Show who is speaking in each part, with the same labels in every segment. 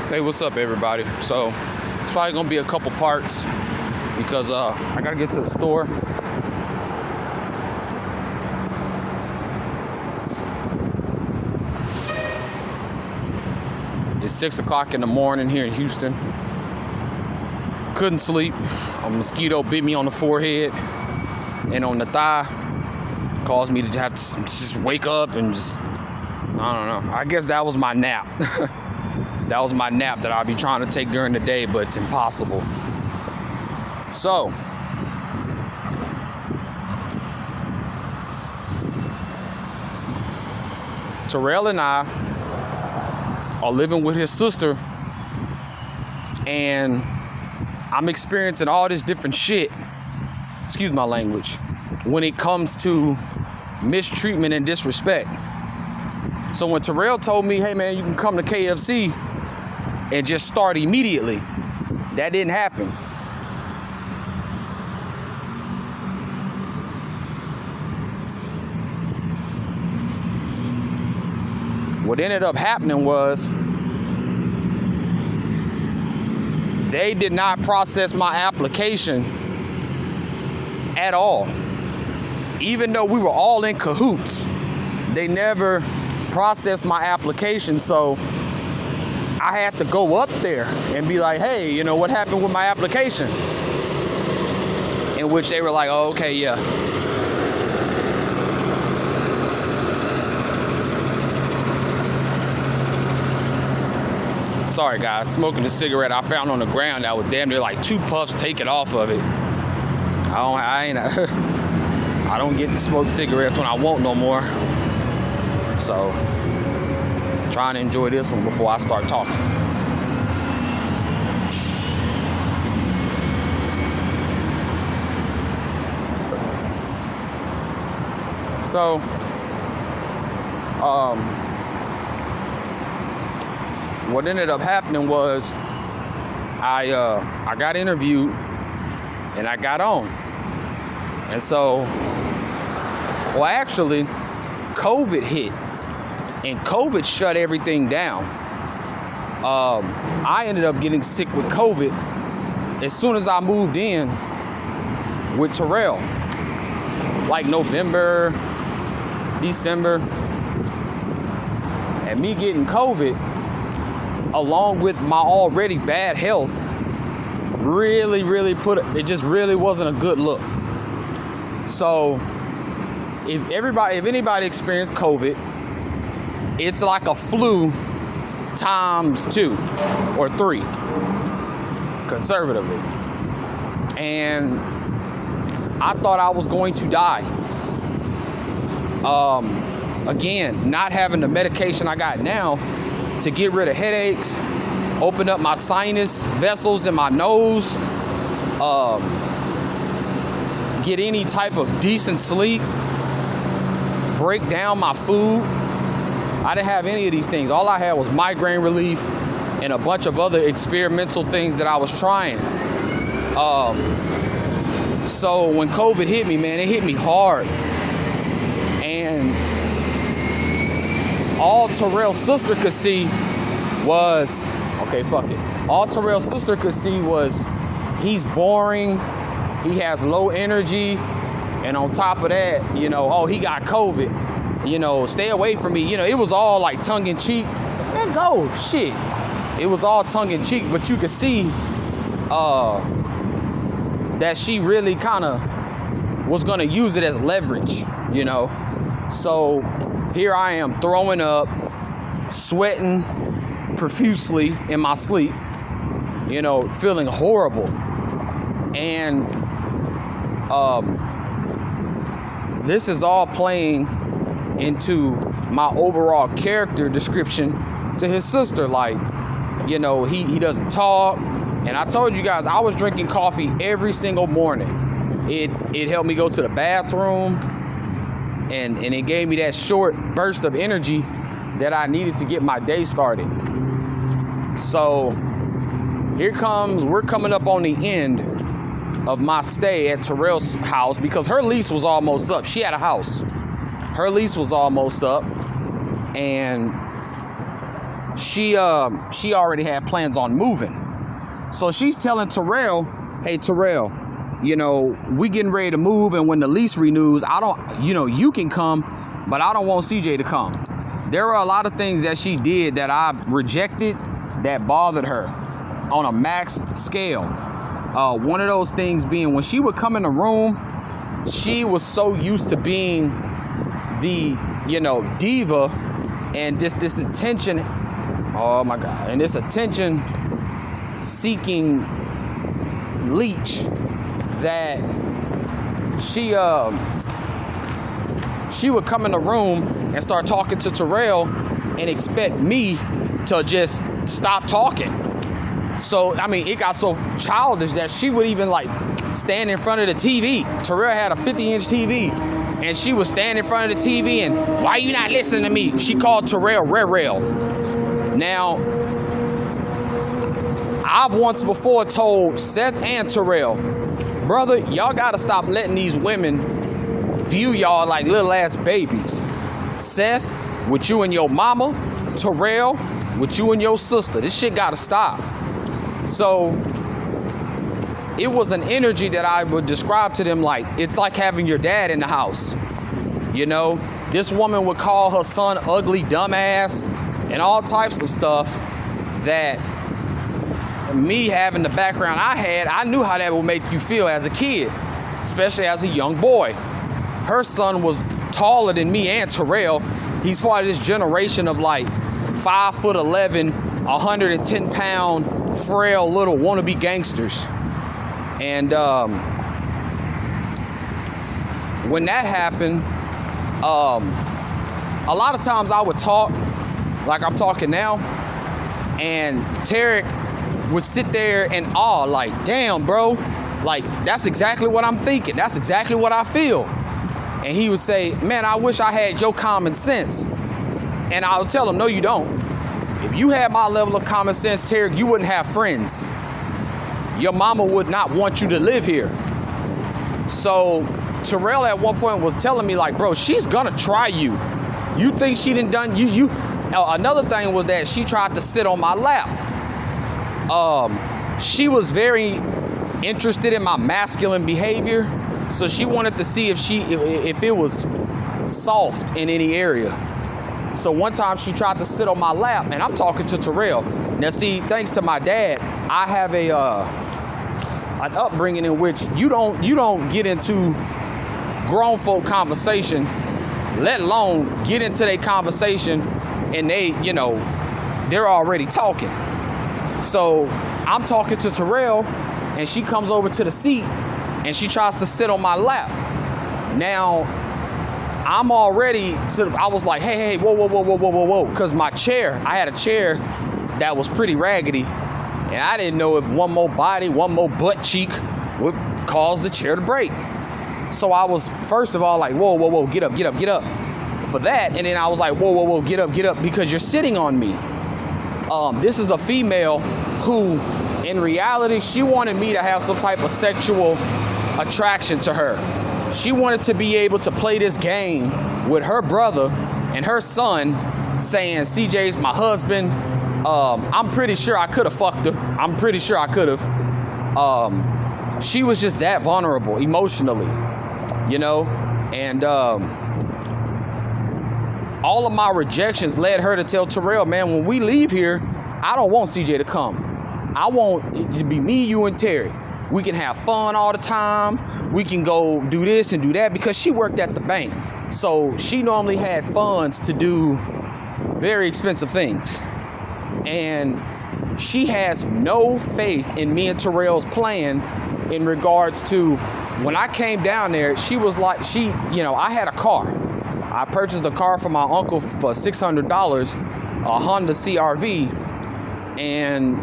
Speaker 1: Hey, what's up, everybody? So it's probably gonna be a couple parts because I gotta get to the store. It's 6 o'clock in the morning here in Houston. Couldn't sleep. A mosquito bit me on the forehead and on the thigh. Caused me to have to just wake up and just, I don't know. I guess that was my nap. That was my nap that I'll be trying to take during the day, but it's impossible. So, Terrell and I are living with his sister, and I'm experiencing all this different shit, excuse my language, when it comes to mistreatment and disrespect. So when Terrell told me, hey man, you can come to KFC and just start immediately, that didn't happen. What ended up happening was they did not process my application at all. Even though we were all in cahoots, they never processed my application. So I had to go up there and be like, hey, you know, what happened with my application? In which they were like, oh, okay, yeah. Sorry guys, smoking a cigarette I found on the ground that was damn near like 2 puffs taken off of it. I don't get to smoke cigarettes when I want no more. So, trying to enjoy this one before I start talking. So, what ended up happening was I got interviewed and I got on. And so, well, actually, COVID hit. And COVID shut everything down. I ended up getting sick with COVID as soon as I moved in with Terrell. Like November, December. And me getting COVID, along with my already bad health, really it just really wasn't a good look. So, if anybody experienced COVID, it's like a flu times 2 or 3, conservatively. And I thought I was going to die. Again, not having the medication I got now to get rid of headaches, open up my sinus vessels in my nose, get any type of decent sleep, break down my food. I didn't have any of these things. All I had was migraine relief and a bunch of other experimental things that I was trying. So when COVID hit me, man, it hit me hard. And all Terrell's sister could see was, okay, fuck it. All Terrell's sister could see was he's boring, he has low energy, and on top of that, you know, oh, he got COVID. You know, stay away from me. You know, it was all like tongue-in-cheek. Man, go, shit. It was all tongue-in-cheek, but you could see that she really kind of was going to use it as leverage, you know. So here I am throwing up, sweating profusely in my sleep, you know, feeling horrible. And this is all playing into my overall character description to his sister. Like, you know, he doesn't talk. And I told you guys, I was drinking coffee every single morning. It helped me go to the bathroom, and it gave me that short burst of energy that I needed to get my day started. So we're coming up on the end of my stay at Terrell's house because her lease was almost up. She had a house. Her lease was almost up, and she already had plans on moving. So she's telling Terrell, hey, Terrell, you know, we getting ready to move, and when the lease renews, I don't, you know, you can come, but I don't want CJ to come. There were a lot of things that she did that I rejected that bothered her on a max scale. One of those things being when she would come in the room, she was so used to being the, you know, diva and this attention, oh my God, and this attention seeking leech that she would come in the room and start talking to Terrell and expect me to just stop talking. So, I mean, it got so childish that she would even like stand in front of the TV. Terrell had a 50-inch TV and she would stand in front of the TV and, why you not listening to me? She called Terrell Rerel. Now, I've once before told Seth and Terrell, brother, y'all gotta stop letting these women view y'all like little ass babies. Seth, with you and your mama. Terrell, with you and your sister. This shit gotta stop. So it was an energy that I would describe to them like, it's like having your dad in the house. You know, this woman would call her son ugly dumbass and all types of stuff that me having the background I had, I knew how that would make you feel as a kid, especially as a young boy. Her son was taller than me and Terrell. He's part of this generation of like 5'11", 110-pound, frail little wannabe gangsters. And when that happened, a lot of times I would talk like I'm talking now, and Tarek would sit there in awe, like, damn, bro, like, that's exactly what I'm thinking. That's exactly what I feel. And he would say, man, I wish I had your common sense. And I would tell him, no, you don't. If you had my level of common sense, Tarek, you wouldn't have friends. Your mama would not want you to live here. So Terrell at one point was telling me, like, bro, she's gonna try you. You think she done you? Another thing was that she tried to sit on my lap. She was very interested in my masculine behavior, so she wanted to see if it was soft in any area. So one time she tried to sit on my lap, and I'm talking to Terrell. Now, see, thanks to my dad, I have an upbringing in which you don't get into grown folk conversation, let alone get into their conversation and they're already talking. So I'm talking to Terrell, and she comes over to the seat and she tries to sit on my lap. Now, I'm already I was like, hey, whoa. Because my chair, I had a chair that was pretty raggedy, and I didn't know if one more body, one more butt cheek would cause the chair to break. So I was, first of all, like, whoa, get up. For that, and then I was like, whoa, get up, because you're sitting on me. This is a female who, in reality, she wanted me to have some type of sexual attraction to her. She wanted to be able to play this game with her brother and her son, saying, CJ's my husband. I'm pretty sure I could have fucked her. I'm pretty sure I could have. She was just that vulnerable emotionally, you know? And all of my rejections led her to tell Terrell, man, when we leave here, I don't want CJ to come. I want it to be me, you, and Terry. We can have fun all the time. We can go do this and do that, because she worked at the bank. So she normally had funds to do very expensive things. And she has no faith in me and Terrell's plan in regards to when I came down there. She was like, I had a car. I purchased a car for my uncle for $600, a Honda CRV. And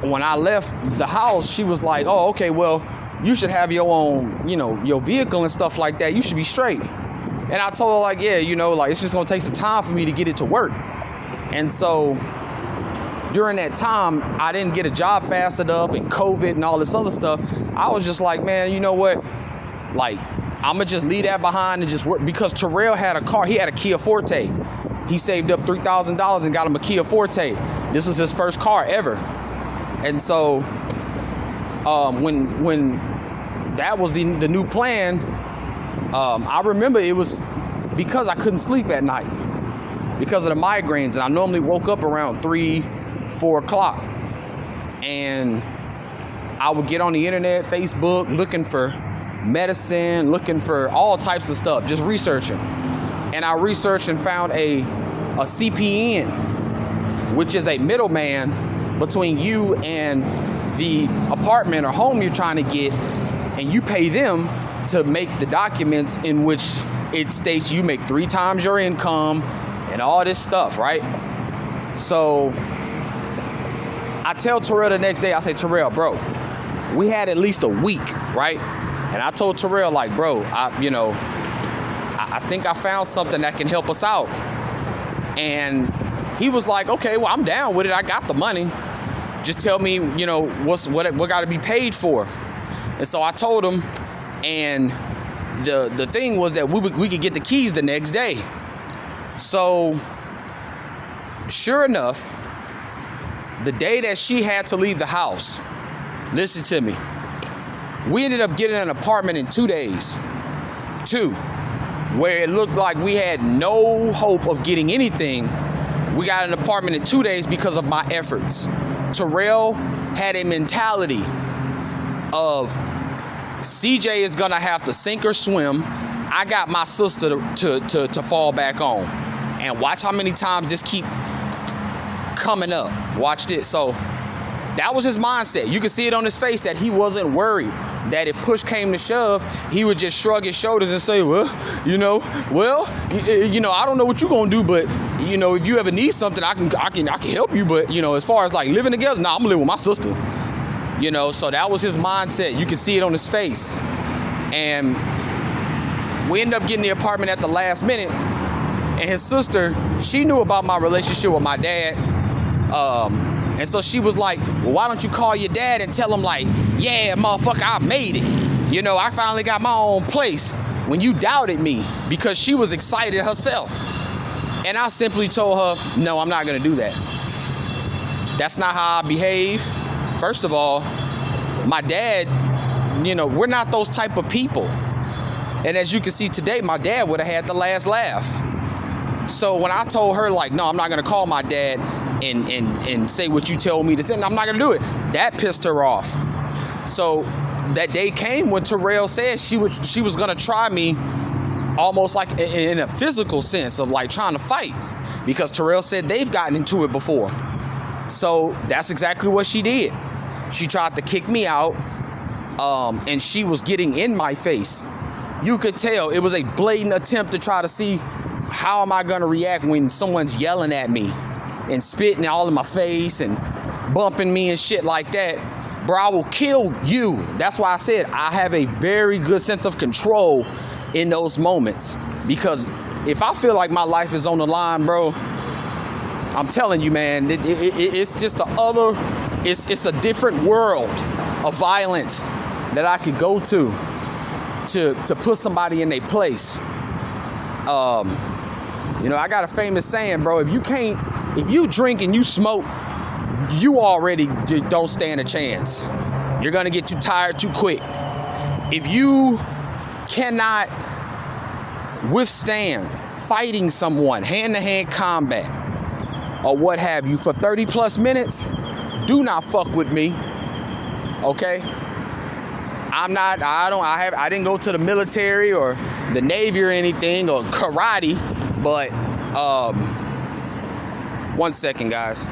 Speaker 1: when I left the house, she was like, oh, okay, well, you should have your own, your vehicle and stuff like that. You should be straight. And I told her, like, yeah, it's just gonna take some time for me to get it to work. And so during that time, I didn't get a job fast enough, and COVID and all this other stuff. I was just like, man, you know what? Like, I'm gonna just leave that behind and just work, because Terrell had a car. He had a Kia Forte. he saved up $3,000 and got him a Kia Forte. This was his first car ever. And so when that was the new plan, I remember it was because I couldn't sleep at night because of the migraines, and I normally woke up around 3-4 o'clock, and I would get on the internet, Facebook, looking for medicine, looking for all types of stuff, just researching. And I researched and found a CPN, which is a middleman between you and the apartment or home you're trying to get, and you pay them to make the documents in which it states you make 3 times your income and all this stuff, right? So I tell Terrell the next day, I say, Terrell, bro, we had at least a week, right? And I told Terrell, like, bro, I think I found something that can help us out. And he was like, okay, well, I'm down with it. I got the money. Just tell me, what got to be paid for. And so I told him, and the thing was that we could get the keys the next day. So sure enough, the day that she had to leave the house, listen to me, we ended up getting an apartment in 2 days. 2, where it looked like we had no hope of getting anything. We got an apartment in 2 days because of my efforts. Terrell had a mentality of CJ is gonna have to sink or swim. I got my sister to fall back on. And watch how many times this keep coming up. Watch this. So that was his mindset. You could see it on his face that he wasn't worried that if push came to shove, he would just shrug his shoulders and say, well, I don't know what you're gonna do, but if you ever need something, I can help you. But as far as like living together, nah, I'm gonna live with my sister. So that was his mindset. You could see it on his face. And we ended up getting the apartment at the last minute. And his sister, she knew about my relationship with my dad. And so she was like, well, why don't you call your dad and tell him, like, yeah, motherfucker, I made it. I finally got my own place. When you doubted me, because she was excited herself. And I simply told her, no, I'm not gonna do that. That's not how I behave. First of all, my dad, we're not those type of people. And as you can see today, my dad would have had the last laugh. So when I told her, like, no, I'm not gonna call my dad and say what you tell me to say, I'm not gonna do it, that pissed her off. So that day came when Terrell said she was gonna try me almost like in a physical sense of like trying to fight, because Terrell said they've gotten into it before. So that's exactly what she did. She tried to kick me out, and she was getting in my face. You could tell it was a blatant attempt to try to see how am I gonna react when someone's yelling at me and spitting all in my face and bumping me and shit like that. Bro, I will kill you. That's why I said I have a very good sense of control in those moments, because if I feel like my life is on the line, bro, I'm telling you, man, it's just it's a different world of violence that I could go to put somebody in their place. I got a famous saying, bro, if you drink and you smoke, you already don't stand a chance. You're gonna get too tired too quick. If you cannot withstand fighting someone, hand-to-hand combat, or what have you, for 30 plus minutes, do not fuck with me, okay? I didn't go to the military or the Navy or anything, or karate, but, 1 second, guys.